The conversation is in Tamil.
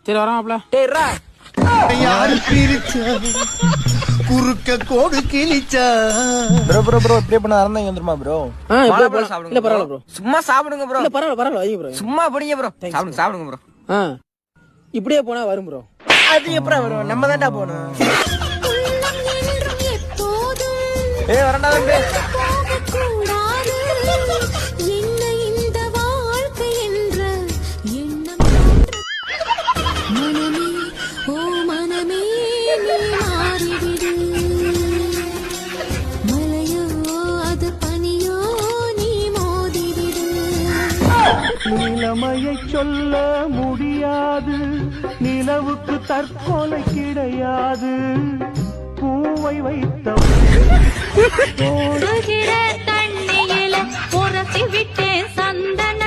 சரி வராமப்ல. டேய்ரா யாரு பிரிச்சா குறுக்க கோடு கிழிச்சா. ப்ரோ இப்படியே பண்ண அரந்தாங்க வந்துருமா ப்ரோ? சாப்பிடுங்க. இல்ல பரவாயில்ல ப்ரோ. சும்மா சாப்பிடுங்க ப்ரோ. இல்ல பரவாயில்ல வைங்க ப்ரோ. சும்மா படிங்க ப்ரோ. சாப்பிடுங்க ப்ரோ. இப்படியே போனா வரும் ப்ரோ. அது எப்பறம் வரும்? நம்ம தான்டா போணும். ஏய் வரண்டா தம்பி. நிலைமையை சொல்ல முடியாது, நிலவுக்கு தற்கொலை கிடையாது. பூவை வைத்த தண்ணியில உரசி விட்டேன் சந்தன